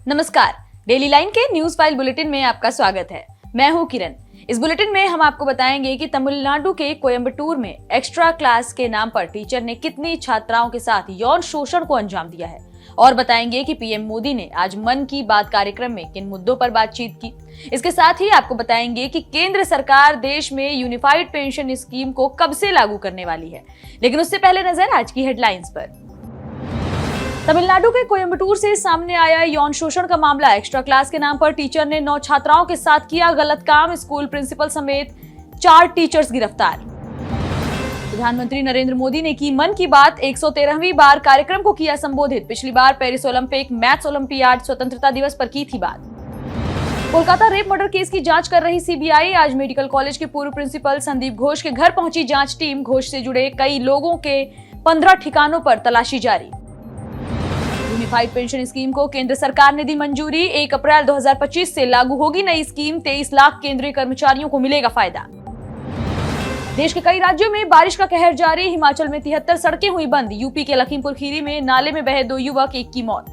नमस्कार, daily line के news file bulletin में आपका स्वागत है। मैं हूं किरण। इस बुलेटिन में हम आपको बताएंगे कि तमिलनाडु के कोयम्बटूर में एक्स्ट्रा क्लास के नाम पर टीचर ने कितनी छात्राओं के साथ यौन शोषण को अंजाम दिया है, और बताएंगे कि पीएम मोदी ने आज मन की बात कार्यक्रम में किन मुद्दों पर बातचीत की। इसके साथ ही आपको बताएंगे कि केंद्र सरकार देश में यूनिफाइड पेंशन स्कीम को कब से लागू करने वाली है। लेकिन उससे पहले नजर आज की हेडलाइंस पर। तमिलनाडु के कोयम्बटूर से सामने आया यौन शोषण का मामला। एक्स्ट्रा क्लास के नाम पर टीचर ने 9 छात्राओं के साथ किया गलत काम। स्कूल प्रिंसिपल समेत 4 टीचर्स गिरफ्तार। प्रधानमंत्री नरेंद्र मोदी ने की मन की बात 113वीं बार कार्यक्रम को किया संबोधित। पिछली बार पेरिस ओलंपिक मैथ्स ओलंपियाड स्वतंत्रता दिवस पर की थी बात। कोलकाता रेप मर्डर केस की जांच कर रही सीबीआई। आज मेडिकल कॉलेज के पूर्व प्रिंसिपल संदीप घोष के घर पहुंची जांच टीम। घोष से जुड़े कई लोगों के 15 ठिकानों पर तलाशी जारी। यूनिफाइड पेंशन स्कीम को केंद्र सरकार ने दी मंजूरी। 1 अप्रैल 2025 से लागू होगी नई स्कीम। 23 लाख केंद्रीय कर्मचारियों को मिलेगा फायदा। देश के कई राज्यों में बारिश का कहर जारी। हिमाचल में 73 सड़कें हुई बंद। यूपी के लखीमपुर खीरी में नाले में बहे 2 युवक, 1 की मौत।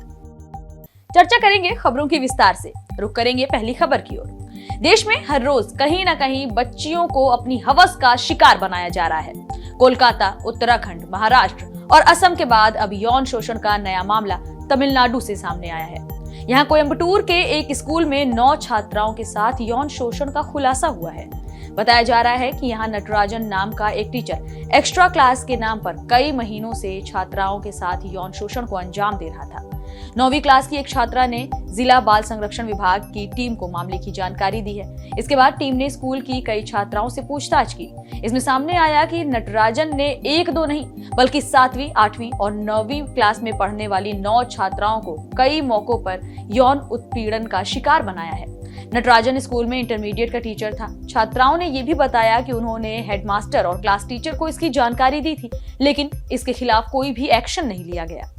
चर्चा करेंगे खबरों की विस्तार से। रुक करेंगे पहली खबर की ओर। देश में हर रोज कहीं न कहीं बच्चियों को अपनी हवस का शिकार बनाया जा रहा है। कोलकाता, उत्तराखंड, महाराष्ट्र और असम के बाद अब यौन शोषण का नया मामला तमिलनाडु से सामने आया है। यहाँ कोयम्बटूर के एक स्कूल में 9 छात्राओं के साथ यौन शोषण का खुलासा हुआ है। बताया जा रहा है कि यहाँ नटराजन नाम का एक टीचर एक्स्ट्रा क्लास के नाम पर कई महीनों से छात्राओं के साथ यौन शोषण को अंजाम दे रहा था। 9वीं क्लास की एक छात्रा ने जिला बाल संरक्षण विभाग की टीम को मामले की जानकारी दी है। इसके बाद टीम ने स्कूल की कई छात्राओं से पूछताछ की। इसमें सामने आया कि नटराजन ने 1-2 नहीं बल्कि 7वीं, 8वीं और 9वीं क्लास में पढ़ने वाली 9 छात्राओं को कई मौकों पर यौन उत्पीड़न का शिकार बनाया है। नटराजन स्कूल में इंटरमीडिएट का टीचर था। छात्राओं ने यह भी बताया कि उन्होंने हेडमास्टर और क्लास टीचर को इसकी जानकारी दी थी, लेकिन इसके खिलाफ कोई भी एक्शन नहीं लिया गया।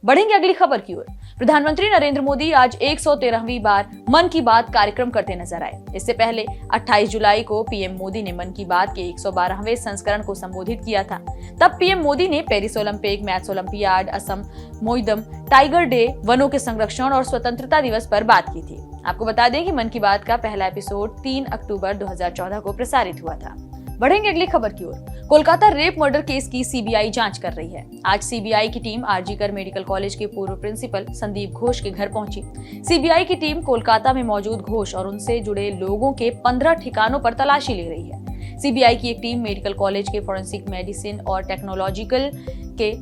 बढ़ेंगे अगली खबर की ओर। प्रधानमंत्री नरेंद्र मोदी आज 113वीं बार मन की बात कार्यक्रम करते नजर आए। इससे पहले 28 जुलाई को पीएम मोदी ने मन की बात के 112वें संस्करण को संबोधित किया था। तब पीएम मोदी ने Paris Olympic, maths olympiad, Assam Moidam, tiger day, वनों के संरक्षण और स्वतंत्रता दिवस पर बात की थी। आपको बता दें कि मन की बात का पहला एपिसोड 3 अक्टूबर 2014 को प्रसारित हुआ था। बढ़ेंगे अगली खबर की ओर। कोलकाता रेप मर्डर केस की सीबीआई जांच कर रही है। आज सीबीआई की टीम आरजीकर मेडिकल कॉलेज के पूर्व प्रिंसिपल संदीप घोष के घर पहुंची। सीबीआई की टीम कोलकाता में मौजूद घोष और उनसे जुड़े लोगों के 15 ठिकानों पर तलाशी ले रही है। सीबीआई की एक टीम मेडिकल कॉलेज के फोरेंसिक मेडिसिन और टेक्नोलॉजिकल के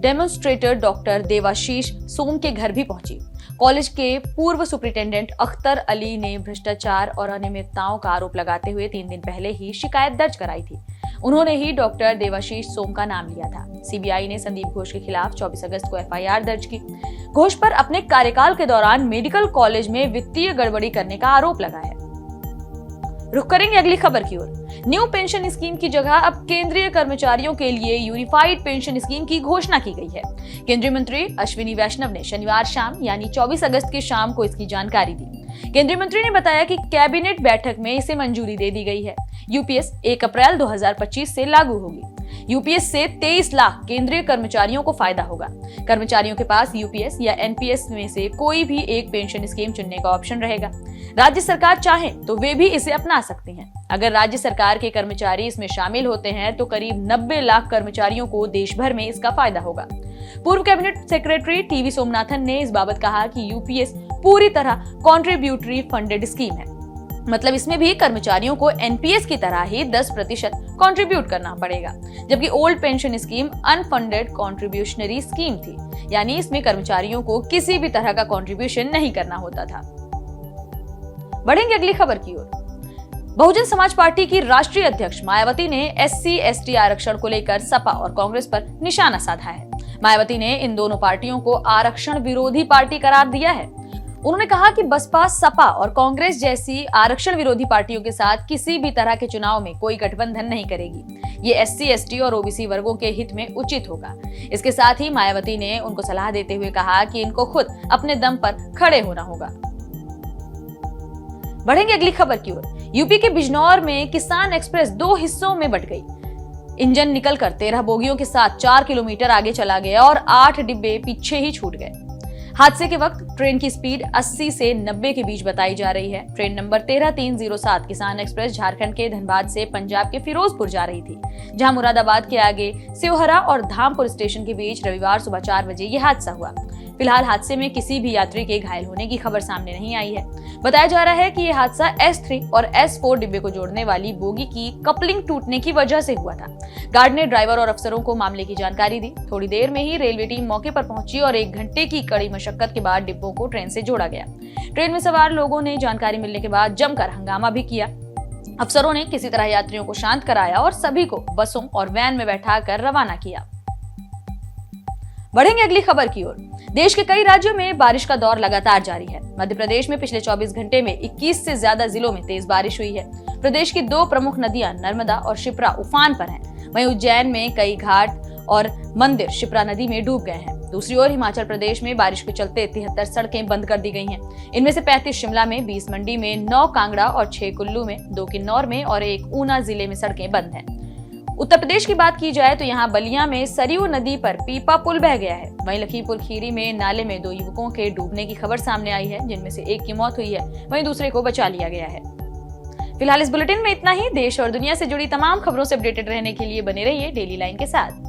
डेमोन्स्ट्रेटर डॉक्टर देवाशीष सोम के घर भी पहुंची। कॉलेज के पूर्व सुपरिटेंडेंट अख्तर अली ने भ्रष्टाचार और अनियमितताओं का आरोप लगाते हुए 3 दिन पहले ही शिकायत दर्ज कराई थी। उन्होंने ही डॉक्टर देवाशीष सोम का नाम लिया था। सीबीआई ने संदीप घोष के खिलाफ 24 अगस्त को एफआईआर दर्ज की। घोष पर अपने कार्यकाल के दौरान मेडिकल कॉलेज में वित्तीय गड़बड़ी करने का आरोप लगा है। रुख करेंगे अगली खबर की ओर। न्यू पेंशन स्कीम की जगह अब केंद्रीय कर्मचारियों के लिए यूनिफाइड पेंशन स्कीम की घोषणा की गई है। केंद्रीय मंत्री अश्विनी वैष्णव ने शनिवार शाम यानी 24 अगस्त की शाम को इसकी जानकारी दी। केंद्रीय मंत्री ने बताया कि कैबिनेट बैठक में इसे मंजूरी दे दी गई है। यूपीएस 1 अप्रैल 2025 से लागू होगी। यूपीएस से 23 लाख केंद्रीय कर्मचारियों को फायदा होगा। कर्मचारियों के पास यूपीएस या एनपीएस में से कोई भी एक पेंशन स्कीम चुनने का ऑप्शन रहेगा। राज्य सरकार चाहे तो वे भी इसे अपना सकती हैं। अगर राज्य सरकार के कर्मचारी इसमें शामिल होते हैं तो करीब 90 लाख कर्मचारियों को देश भर में इसका फायदा होगा। पूर्व कैबिनेट सेक्रेटरी टीवी सोमनाथन ने इस बाबत कहा कि यूपीएस पूरी तरह कॉन्ट्रीब्यूटरी फंडेड स्कीम है। मतलब इसमें भी कर्मचारियों को एनपीएस की तरह ही 10% कंट्रीब्यूट करना पड़ेगा, जबकि old pension scheme unfunded contributionary scheme थी, यानी इसमें कर्मचारियों को किसी भी तरह का कंट्रीब्यूशन नहीं करना होता था। बढ़ेंगे अगली खबर की ओर। बहुजन समाज पार्टी की राष्ट्रीय अध्यक्ष मायावती ने SC/ST आरक्षण को लेकर सपा और कांग्रेस पर निशाना साधा है। मायावती ने इन दोनों पार्टियों को आरक्षण विरोधी पार्टी करार दिया है। उन्होंने कहा कि बसपा, सपा और कांग्रेस जैसी आरक्षण विरोधी पार्टियों के साथ किसी भी तरह के चुनाव में कोई गठबंधन नहीं करेगी। ये SC/ST और ओबीसी वर्गों के हित में उचित होगा। इसके साथ ही मायावती ने उनको सलाह देते हुए कहा कि इनको खुद अपने दम पर खड़े होना होगा। बढ़ेंगे अगली खबर की ओर। यूपी के बिजनौर में किसान एक्सप्रेस 2 हिस्सों में बंट गई। इंजन निकलकर 13 बोगियों के साथ 4 किलोमीटर आगे चला गया और 8 डिब्बे पीछे ही छूट गए। हादसे के वक्त ट्रेन की स्पीड 80 से 90 के बीच बताई जा रही है। ट्रेन नंबर 13307 किसान एक्सप्रेस झारखंड के धनबाद से पंजाब के फिरोजपुर जा रही थी, जहां मुरादाबाद के आगे सिवहरा और धामपुर स्टेशन के बीच रविवार सुबह 4 बजे यह हादसा हुआ। फिलहाल हादसे में किसी भी यात्री के घायल होने की खबर सामने नहीं आई है। बताया जा रहा है कि यह हादसा S3 और S4 डिब्बे को जोड़ने वाली बोगी की कपलिंग टूटने की वजह से हुआ था। गार्ड ने ड्राइवर और अफसरों को मामले की जानकारी दी। थोड़ी देर में ही रेलवे टीम मौके पर पहुंची और 1 घंटे की कड़ी मशक्कत के बाद डिब्बों को ट्रेन से जोड़ा गया। ट्रेन में सवार लोगों ने जानकारी मिलने के बाद जमकर हंगामा भी किया। अफसरों ने किसी तरह यात्रियों को शांत कराया और सभी को बसों और वैन में बैठाकर रवाना किया। बढ़ेंगे अगली खबर की ओर। देश के कई राज्यों में बारिश का दौर लगातार जारी है। मध्य प्रदेश में पिछले 24 घंटे में 21 से ज्यादा जिलों में तेज बारिश हुई है। प्रदेश की 2 प्रमुख नदियां नर्मदा और शिप्रा उफान पर हैं। वहीं उज्जैन में कई घाट और मंदिर शिप्रा नदी में डूब गए हैं। दूसरी ओर हिमाचल प्रदेश में बारिश के चलते 73 सड़कें बंद कर दी गई हैं। इनमें से 35 शिमला में, 20 मंडी में, 9 कांगड़ा और 6 कुल्लू में, 2 किन्नौर में और 1 ऊना जिले में सड़कें बंद हैं। उत्तर प्रदेश की बात की जाए तो यहाँ बलिया में सरयू नदी पर पीपा पुल बह गया है। वहीं लखीमपुर खीरी में नाले में 2 युवकों के डूबने की खबर सामने आई है, जिनमें से एक की मौत हुई है, वहीं दूसरे को बचा लिया गया है। फिलहाल इस बुलेटिन में इतना ही। देश और दुनिया से जुड़ी तमाम खबरों से अपडेटेड रहने के लिए बने रहिए डेली लाइन के साथ।